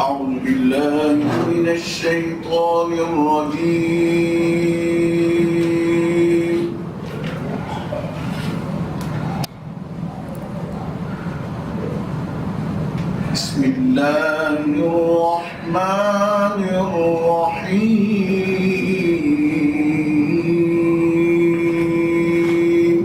أعوذ بالله من الشيطان الرجيم. بسم الله الرحمن الرحيم.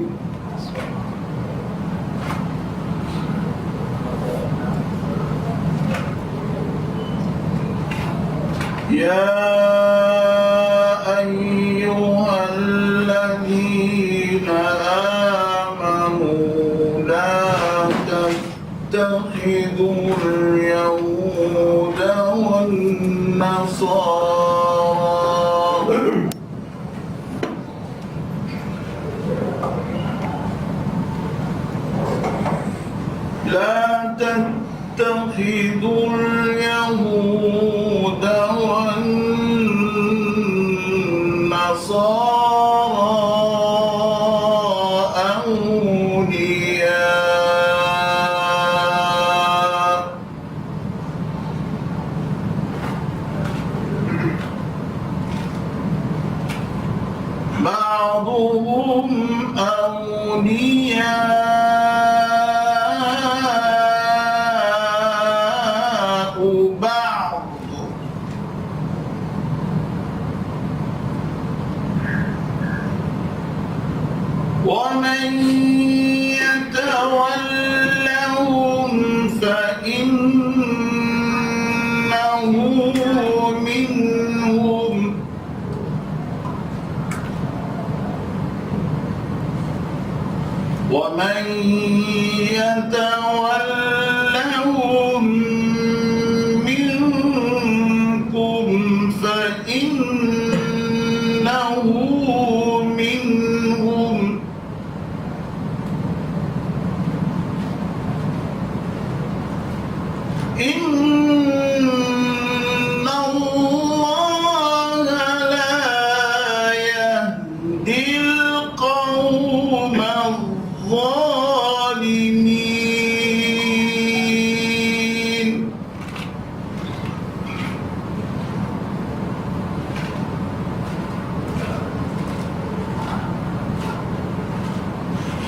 يا أيها الذين آمنوا لا تتخذوا اليهود والنصارى لا تتخذوا اليهود والنصارى أولياء بعضهم أولياء بعض ومن يتولهم فإنه منهم ومن يتولهم منكم فإنه منهم إن الله لا يهدي القوم الظالمين.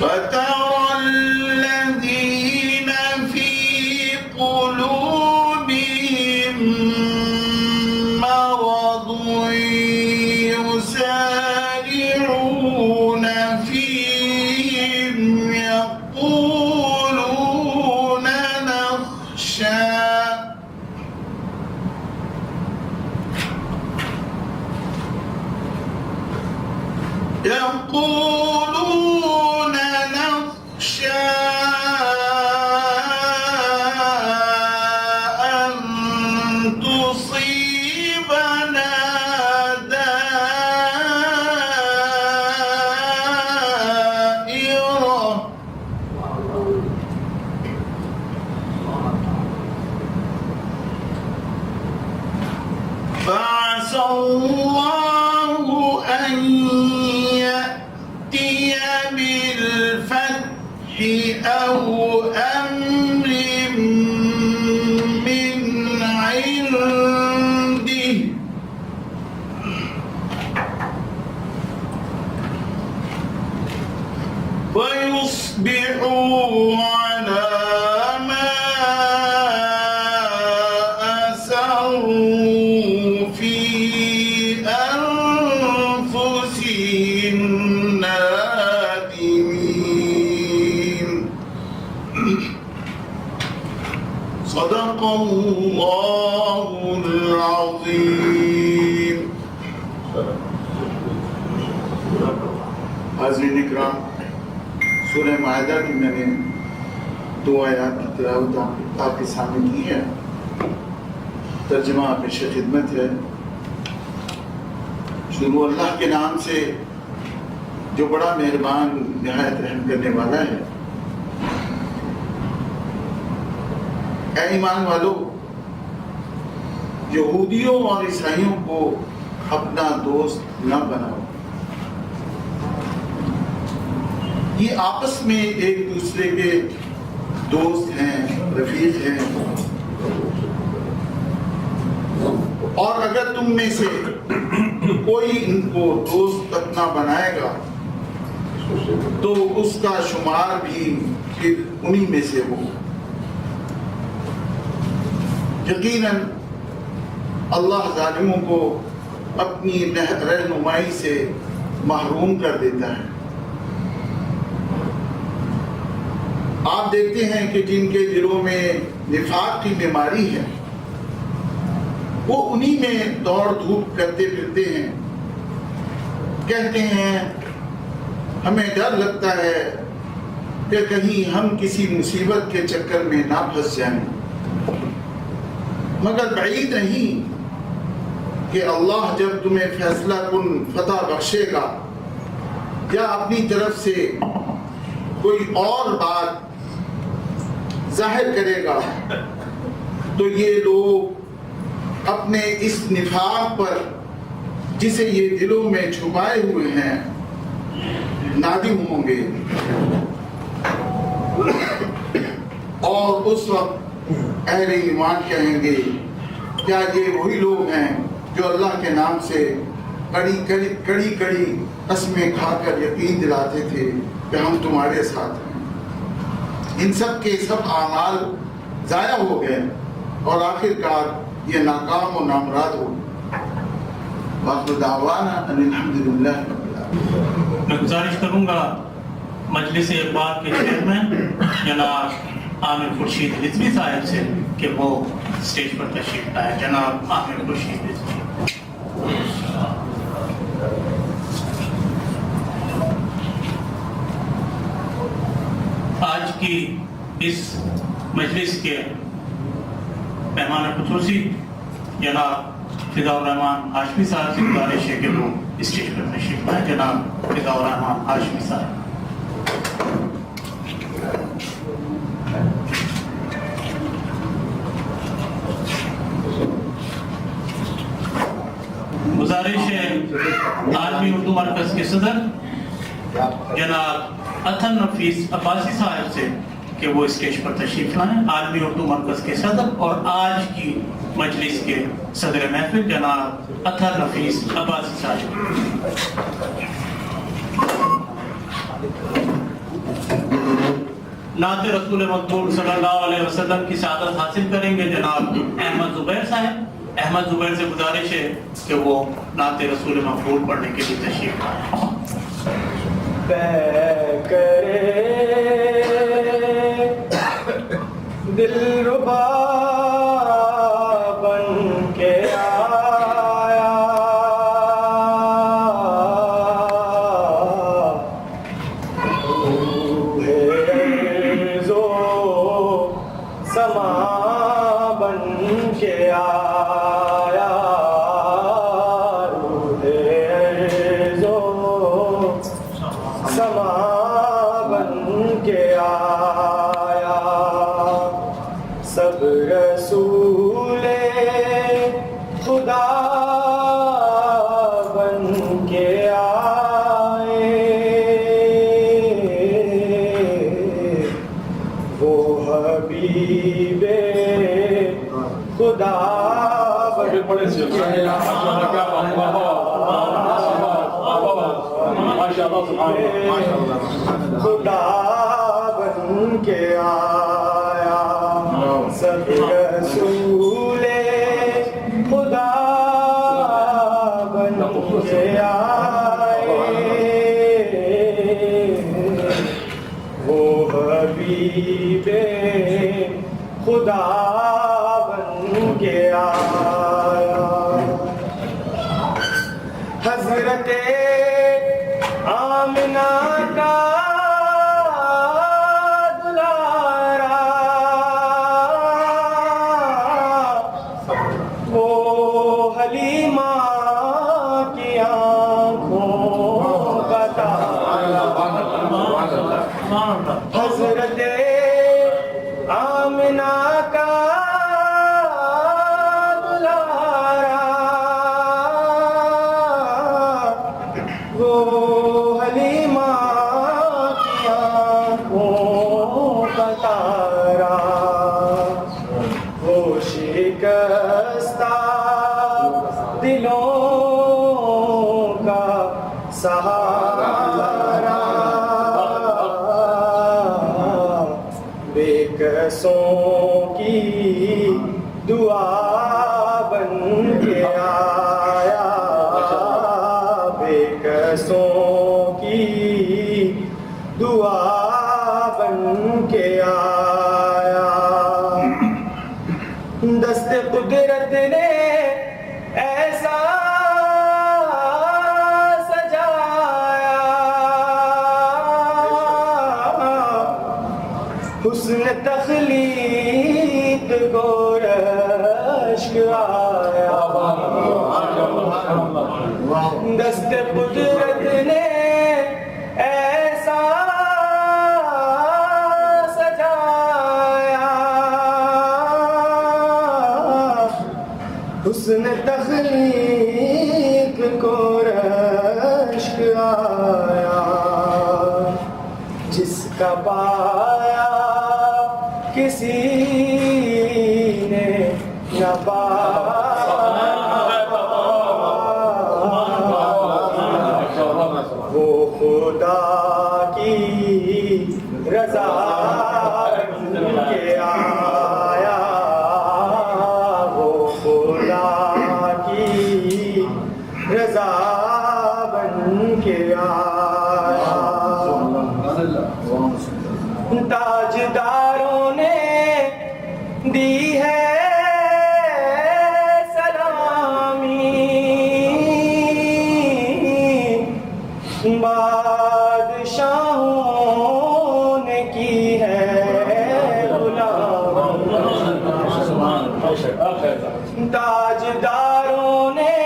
فترى الذين في قلوبهم مرض يسارعون فيهم يقولون نخشى أن تصيبنا دائرة فعسى الله أن يأتي بالفتح أو أمر من عنده ويصبحوا على ما أسروا في أنفسهم حاضرین اکرام، سورہ مائدہ کی میں نے 2 آیات کی تلاوت آپ کے سامنے کی ہے، ترجمہ پیش خدمت ہے۔ شروع اللہ کے نام سے جو بڑا مہربان نہایت رحم کرنے والا ہے۔ اے ایمان والو، یہودیوں اور عیسائیوں کو اپنا دوست نہ بناؤ، یہ آپس میں ایک دوسرے کے دوست ہیں، رفیق ہیں، اور اگر تم میں سے کوئی ان کو دوست اپنا بنائے گا تو اس کا شمار بھی پھر انہی میں سے ہو۔ یقیناً اللہ ظالموں کو اپنی رہنمائی سے محروم کر دیتا ہے۔ آپ دیکھتے ہیں کہ جن کے دلوں میں نفاق کی بیماری ہے وہ انہی میں دوڑ دھوپ کرتے پھرتے ہیں، کہتے ہیں ہمیں ڈر لگتا ہے کہ کہیں ہم کسی مصیبت کے چکر میں نہ پھنس جائیں، مگر بعید نہیں کہ اللہ جب تمہیں فیصلہ کن فتح بخشے گا یا اپنی طرف سے کوئی اور بات ظاہر کرے گا تو یہ لوگ اپنے اس نفاق پر جسے یہ دلوں میں چھپائے ہوئے ہیں نادم ہوں گے، اور اس وقت اہل ایمان کہیں گے کیا یہ وہی لوگ ہیں جو اللہ کے نام سے کڑی قسمیں کھا کر یقین دلاتے تھے کہ ہم تمہارے ساتھ ہیں۔ ان سب کے سب اعمال ضائع ہو گئے اور آخرکار یہ ناکام و نامراد ہو۔ وآخر دعوانا ان الحمدللہ رب العالمین۔ میں گزارش کروں گا مجلس اقبال کے چیئرمین جناب عامر خورشید رضوی صاحب سے کہ وہ اسٹیج پر تشریف لائے۔ جناب عامر خورشید رضوی۔ آج کی اس مجلس کے مہمان خصوصی جناب فضاء الرحمان ہاشمی صاحب سے گزارش ہے کہ وہ اسٹیج پر تشریف لائیں۔ جناب فضاء الرحمان ہاشمی صاحب۔ گزارش ہے عالمی اردو مرکز کے صدر جناب اطہر نفیس عباسی صاحب سے کہ وہ اسٹیج پر تشریف لائیں۔ عالمی اردو مرکز کے صدر اور آج کی مجلس کے صدر محفل جناب اطہر نفیس عباسی صاحب۔ نعت رسول مقبول صلی اللہ علیہ وسلم کی سعادت حاصل کریں گے جناب احمد زبیر صاحب۔ احمد زبیر سے گزارش ہے کہ وہ نعت رسول مقبول پڑھنے کے لیے تشریف لائیں۔ دلربا بن کے آیا، روح عرض و سما بن کے آیا، روح عرض و سما بن کے آیا، سب رسول خدا بن کے آئے، وہ حبیب خدا بن کے خدا بن کے آیا، سب رسول خدا بن کے آئے، وہ حبیب خدا بن کے آیا۔ حضرت آمنہ کا دلارا وہ حلیمہ کی آنکھوں کا تارا حضرت آمنہ کا دلارا وہ حلیمہ کی آنکھوں کا تارا وہ شکستہ دلوں کا سہارا بے کسوں کی دعا بن کے آیا بے کسوں کی دعا بن کے آیا دست قدرت نے ایسا سجایا حسن تخلیق کو رشک آیا دست قدرت نے ایسا سجایا حسن تخلیق کو رشک آیا جس کا پایا کسی نے نہ پایا وہ خدا کی رضا کے آیا وہ خدا کی رضا بن کے آیا تاجداروں نے دی ہے سلامی بادشاہوں نے کی ہے غلامی تاجداروں نے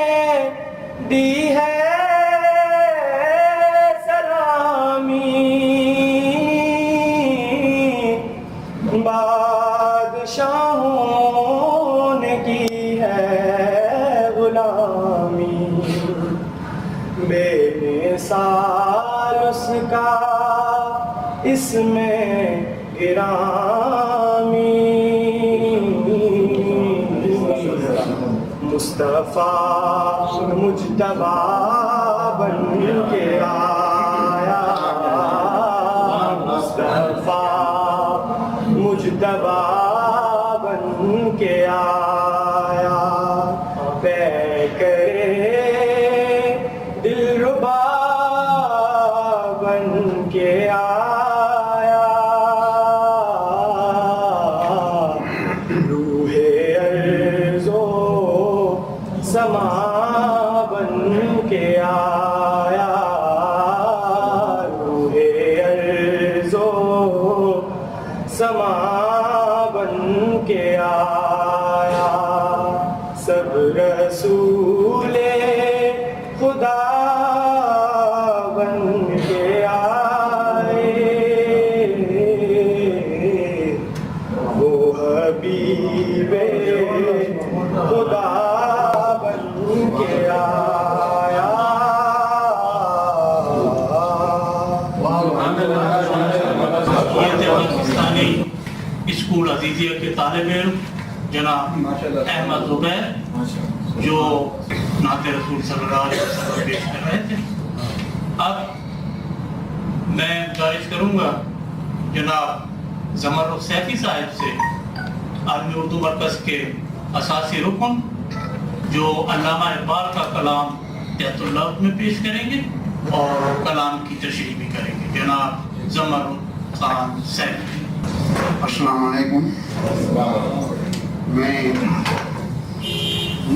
دی ہے سلامی بادشاہوں نے کی ہے غلامی بے مثال اس کا اس میں گرامی مصطفیٰ مجتبی بن کے آیا مصطفیٰ مجتبی بن کے آیا پے کرے دلربا بن کے آیا روح ارض و سما بن کے آیا روح ارض و سما بن کے آیا سب رسول خدا بن کے آئے وہ حبیب خدا بن کے آیا یہ تھے پاکستانی اسکول عزیزیہ کے طالب علم جناب احمد زبیر جو نعت رسول صلی اللہ علیہ وسلم پیش کر رہے تھے. اب میں گزارش کروں گا جناب زمرد سیفی صاحب سے عالمی اردو مرکز کے اساسی رکن جو علامہ اقبال کا کلام تحت اللفظ میں پیش کریں گے اور کلام کی تشریح بھی کریں گے. جناب زمرد خان سیفی. السلام علیکم. میں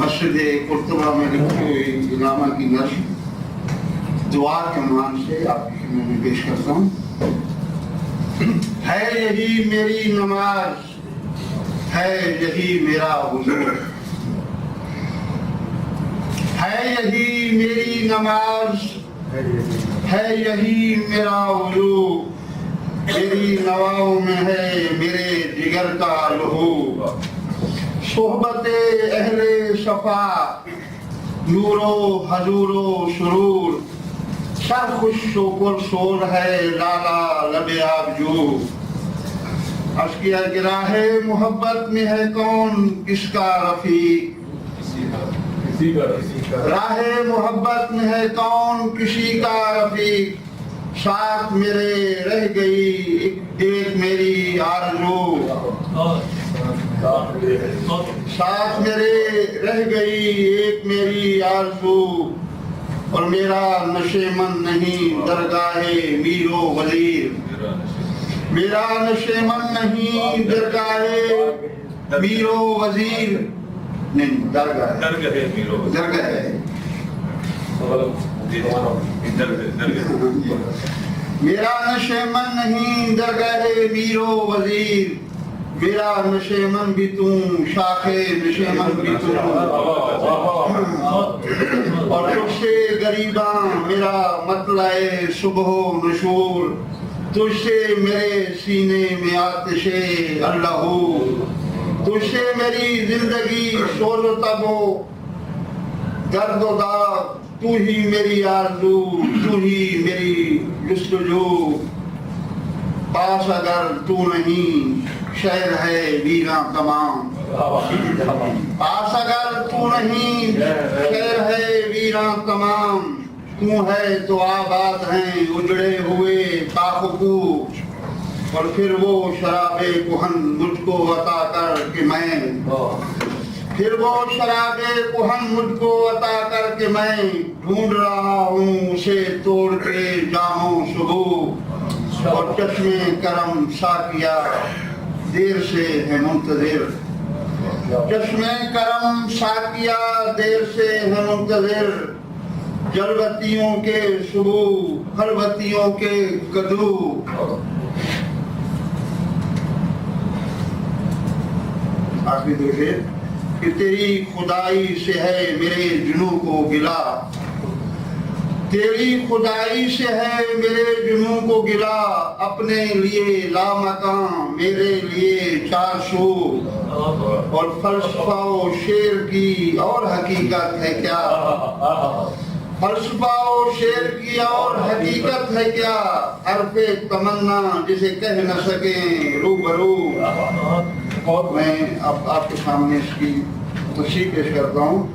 مسجد قرطبہ میں لکھی ہوئی علامہ کی نظم دعا کے عنوان سے آپ کی خدمت میں پیش کرتا ہوں. ہے یہی میری نماز، ہے یہی میرا وضو، ہے یہی میری نماز، ہے یہی میرا وضو، میری نواؤں میں ہے میرے جگر کا لہو. صحبت اہل صفا، نور و حضور و سرور، سر خوش و پر شور ہے لالا لب آبجو. عرض کیا کہ راہ محبت میں ہے کون کس کا رفیق، راہ محبت میں ہے کون کسی کا رفیق. ساتھ میرے رہ گئی ایک میری آرزو، ساتھ میرے رہ گئی ایک میری آرزو، اور میرا نشے من نہیں درگاہ میر و وزیر، میرا نشے من نہیں درگاہ میر و وزیر، نہیں درگاہ میرا نشے من نہیں درگاہ میر و وزیر، میرا نشے من بھی تم شاخ نشے من بھی تم، اور تجھ سے غریباں میرا مطلع صبح و نشور، تجھ سے میرے سینے میں آتش اللہ، تجھ سے میری زندگی سوز و تب و درد و داغ، تو ہی میری آرزو، تو ہی میری جستجو. پاس اگر تو نہیں شہر ہے ویراں تمام، پاس اگر تو نہیں شہر ہے ویراں تمام، تو ہے تو آباد ہیں اجڑے ہوئے پاکو، اور پھر وہ شراب کہن مجھ کو عطا کر کے میں، پھر وہ شراب کہن مجھ کو عطا کر کے میں ڈھونڈ رہا ہوں اسے توڑ کے جاموں صبح، اور چشمے کرم ساقیہ دیر سے ہے منتظر، چشمے کرم ساقیہ دیر سے ہے منتظر، جلوتیوں کے صبح خلوتیوں کے کدو. آخری دو شعر کہ تیری خدائی سے ہے میرے جنوں کو گلا، تیری خدائی سے ہے میرے جنوں کو گلا، اپنے لیے لامکاں میرے لیے چار سو، اور فلسفہ و شعر کی اور حقیقت ہے کیا، فلسفہ و شعر کی اور حقیقت ہے کیا، حرف تمنا جسے کہہ نہ سکیں روبرو. میں اب آپ کے سامنے اس کی تشریح پیش کرتا ہوں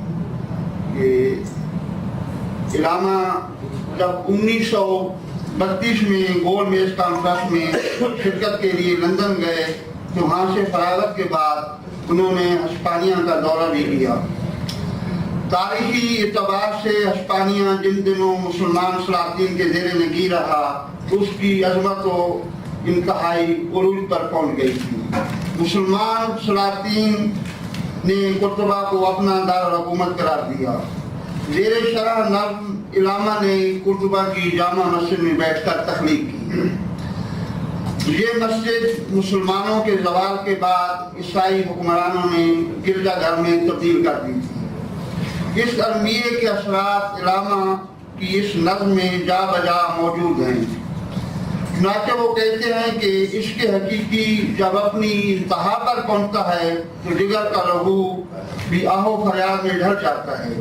کہ علامہ جب 1932 میں گول میز کانفرنس میں شرکت کے لیے لندن گئے تو وہاں سے فراغت کے بعد انہوں نے ہسپانیہ کا دورہ بھی کیا. تاریخی اعتبار سے ہسپانیہ جن دنوں مسلمان سلاطین کے زیر نگی رہا اس کی عظمت و انتہائی عروج پر پہنچ گئی تھی. مسلمان سلاطین نے قرطبہ کو اپنا دارالحکومت قرار دیا. زیر شرح نظم علامہ نے قرطبہ کی جامع مسجد میں بیٹھ کر تخلیق کی. یہ مسجد مسلمانوں کے زوال کے بعد عیسائی حکمرانوں نے گرجا گھر میں تبدیل کر دی تھی. اس المیے کے اثرات علامہ کی اس نظم میں جا بجا موجود ہیں. چنانچہ وہ کہتے ہیں کہ عشق حقیقی جب اپنی انتہا پر پہنچتا ہے تو جگر کا لہو بھی آہو فریاد میں ڈھل جاتا ہے.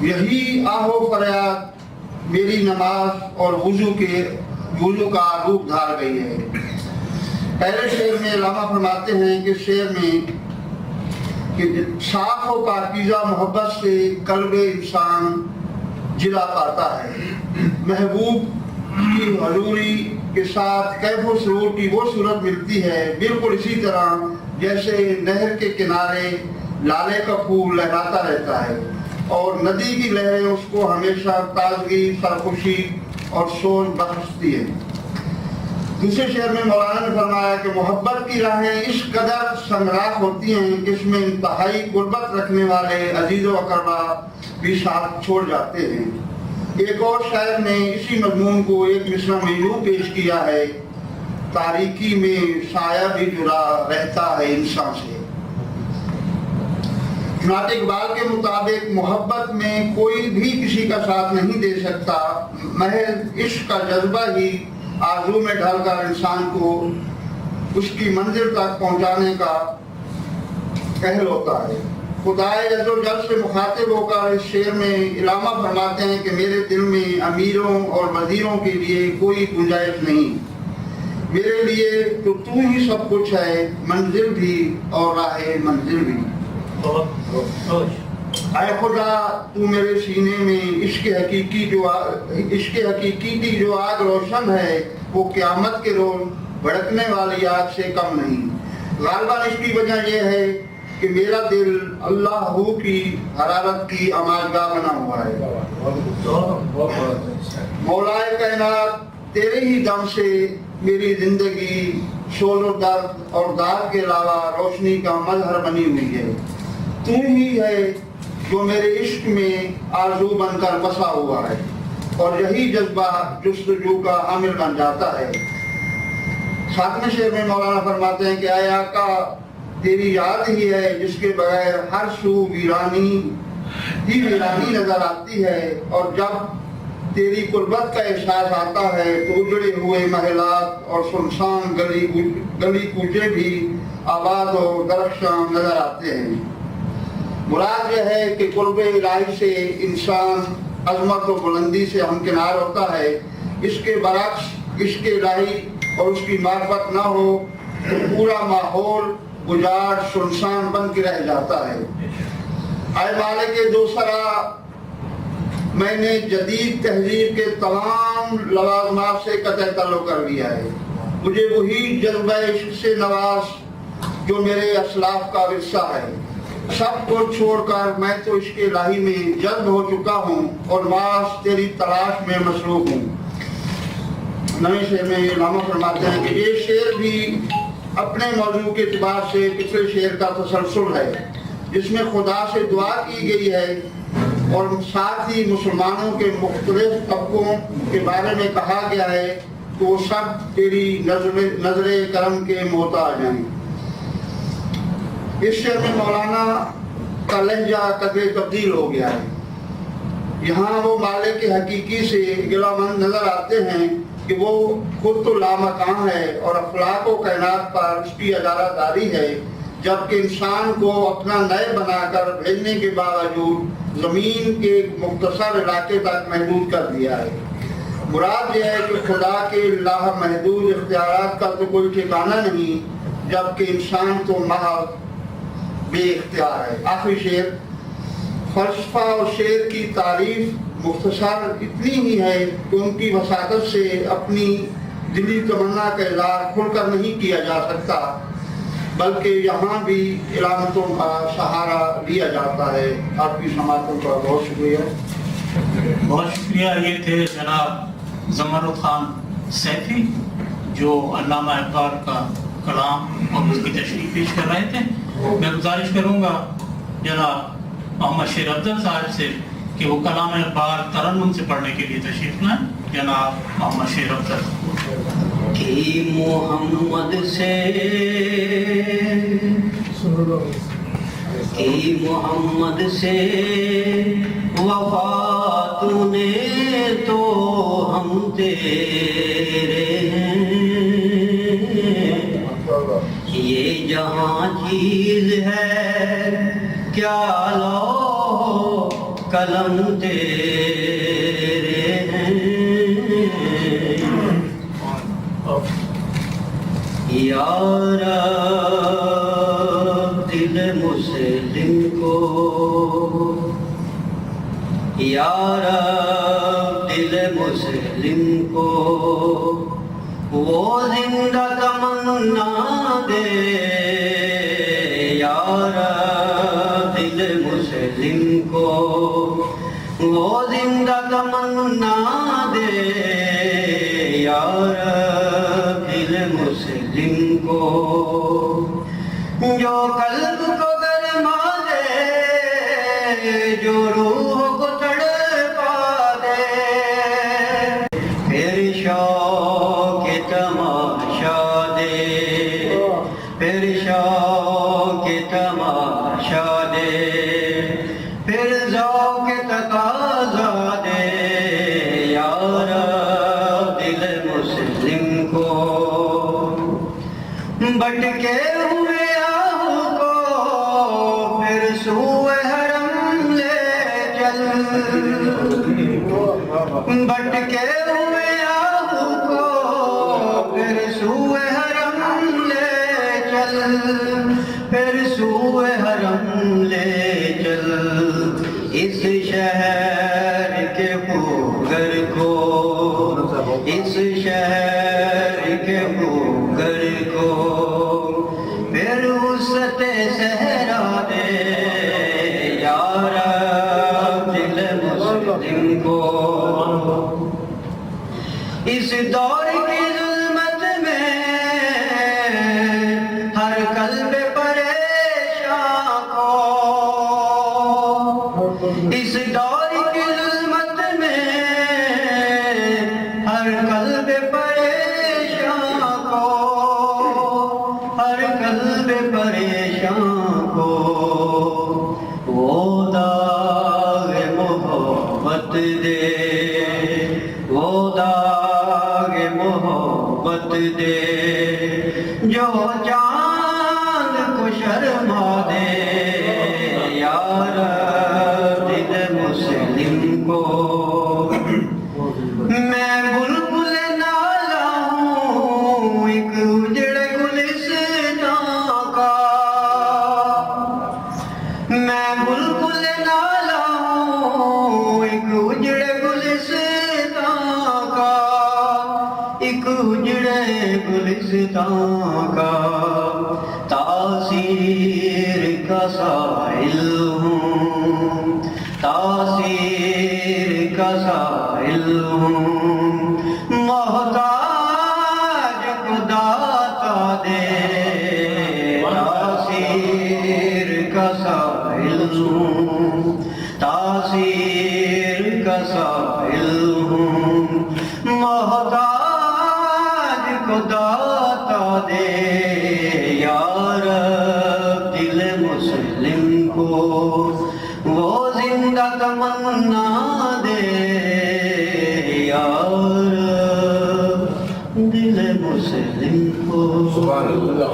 یہی آہو فریاد میری نماز اور وضو کا روپ دھار گئی ہے. پہلے شعر میں علامہ فرماتے ہیں کہ شعر میں کہ صاف و پاکیزہ محبت سے قلب انسان جلا پاتا ہے. محبوب کی حضوری کے ساتھ کیف و سرور کی وہ صورت ملتی ہے بالکل اسی طرح جیسے نہر کے کنارے لالے کا پھول لہراتا رہتا ہے اور ندی کی لہریں اس کو ہمیشہ تازگی، سرخوشی اور سوز بخشتی ہے. دوسرے شعر میں مولانا نے فرمایا کہ محبت کی راہیں اس قدر سنگراہ ہوتی ہیں کہ اس میں انتہائی قربت رکھنے والے عزیز و اقربا بھی ساتھ چھوڑ جاتے ہیں. ایک اور شاعر نے اسی مضمون کو ایک مصرع میں یوں پیش کیا ہے: تاریکی میں سایہ بھی جڑا رہتا ہے انسان سے۔ چنانچہ اقبال کے مطابق محبت میں کوئی بھی کسی کا ساتھ نہیں دے سکتا، محض عشق کا جذبہ ہی آرزو میں ڈھل کر انسان کو اس کی منزل تک پہنچانے کا اہل ہوتا ہے۔ خدائے عز و جل سے مخاطب ہو کر اس شعر میں علامہ فرماتے ہیں کہ میرے دل میں امیروں اور وزیروں کے لیے کوئی گنجائش نہیں، میرے لیے تو ہی سب کچھ ہے، منزل بھی اور راہ منزل بھی۔ اے خدا تو میرے سینے میں عشق حقیقی کی جو آگ روشن ہے، وہ قیامت کے روز بھڑکنے والی آگ سے کم نہیں۔ غالباً اس کی وجہ یہ ہے کہ میرا دل اللہ ہو کی حرارت کی آماجگاہ بنا ہوا ہے۔ مولائے کائنات، تیرے ہی دم سے میری زندگی شور و درد اور داغ کے علاوہ روشنی کا مظہر بنی ہوئی ہے۔ تو ہی ہے جو میرے عشق میں آرزو بن کر بسا ہوا ہے، اور یہی جذبہ جستجو کا حامل بن جاتا ہے۔ ساتویں شعر میں مولانا فرماتے ہیں کہ اے آقا، تیری یاد ہی ہے جس کے بغیر ہر سو ویرانی ہی ویرانی نظر آتی ہے، اور جب تیری قربت کا احساس آتا ہے تو اجڑے ہوئے محلات اور سنسان گلی کوچے بھی آباد و درخشاں نظر آتے ہیں۔ مراد یہ ہے کہ قرب الہی سے انسان عظمت و بلندی سے ہمکنار ہوتا ہے، اس کے برعکس عشق الہی اور اس کی معرفت نہ ہو تو پورا ماحول اجاڑ سنسان بن کے رہ جاتا ہے۔ اے مالک دوسرا، میں نے جدید تہذیب کے تمام لوازمات سے قطع تعلق کر لیا ہے، مجھے وہی جذبہ عشق سے نواز جو میرے اسلاف کا ورثہ ہے۔ سب کو چھوڑ کر میں تو عشق الہی میں جذب ہو چکا ہوں اور معاش تیری تلاش میں مصروف ہوں۔ نئے شعر میں علامہ فرماتے ہیں کہ یہ شعر بھی اپنے موضوع کے اعتبار سے پچھلے شعر کا تسلسل ہے، جس میں خدا سے دعا کی گئی ہے اور ساتھ ہی مسلمانوں کے مختلف طبقوں کے بارے میں کہا گیا ہے کہ وہ سب تیری نظر کرم کے محتاج ہیں۔ اس شعر میں مولانا کا لہجہ قدرے تبدیل ہو گیا ہے۔ یہاں وہ مالک حقیقی سے گلہ مند نظر آتے ہیں کہ وہ خود تو لامکان ہے اور افلاک و کائنات پر اس کی ادارہ داری ہے، جبکہ انسان کو اپنا نئے بنا کر بھیجنے کے باوجود زمین کے مختصر علاقے تک محدود کر دیا ہے۔ مراد یہ ہے کہ خدا کے لا محدود اختیارات کا تو کوئی ٹھکانہ نہیں، جبکہ انسان تو محض بے اختیار ہے۔ آخری شعر، فلسفہ اور شعر کی تعریف مختصر اتنی ہی ہے کہ ان کی وساطت سے اپنی دلی تمنا کا اظہار کھل کر نہیں کیا جا سکتا، بلکہ یہاں بھی علامتوں کا سہارا لیا جاتا ہے۔ آپ کی سماعتوں کا بہت شکریہ۔ بہت شکریہ۔ یہ تھے جناب زمرد خان سیفی، جو علامہ اقبال کا کلام اور اس کی تشریح پیش کر رہے تھے۔ میں گزارش کروں گا جناب محمد شیر افضل صاحب سے کہ وہ کلام اقبال ترنم سے پڑھنے کے لیے تشریف لائیں۔ جناب محمد شیر افضل۔ کہ محمد سے وفا تو نے تو ہم تیرے ہیں، یہ جہاں چیز ہے کیا لو قلم تیرے ہیں، یا رب دل مسلم کو، یا رب دل مسلم کو وہ زندہ تمنا دے، یا رب دل مسلم کو وہ زندہ تمنا دے، یا رب دل مسلم کو جو قلب کو گرما دے، جو روح کو تڑپا دے، بٹکے ہوئے آہو کو پھر سوئے حرم لے چل بٹکے ہوئے آہو کو پھر سوئے حرم لے چل پھر سوئے حرم لے چل اس شہر کے خوگر کو اس شہر کے خوگر کو پھر وسعت صحرا دے یا رب دل مسلم کو اس دور کی ظلمت میں ہر قلب پریشان کو اس دور کی ظلمت میں ہر قلب پریشان کو ہر قلب پریشان کو وہ داغ محبت دے وہ داغ محبت دے جو چاند کو شرما دے یا رب دل مسلم کو میں بلبل نالا ہوں ایک اجڑے گلستان کا میں بلبل نالا ہوں ایک اجڑے گلستان کا ایک اجڑے گلستان کا تاثیر کا سائل ہوں تاثیر کا سائل ہوں محتاج کو داتا دے تاثیر کا سائل ہوں تاثیر کا سائل ہوں محتاج کو داتا دے یا رب دل مسلم کو وہ زندہ تمنا دے یا رب دل مسلم کو سبحان اللہ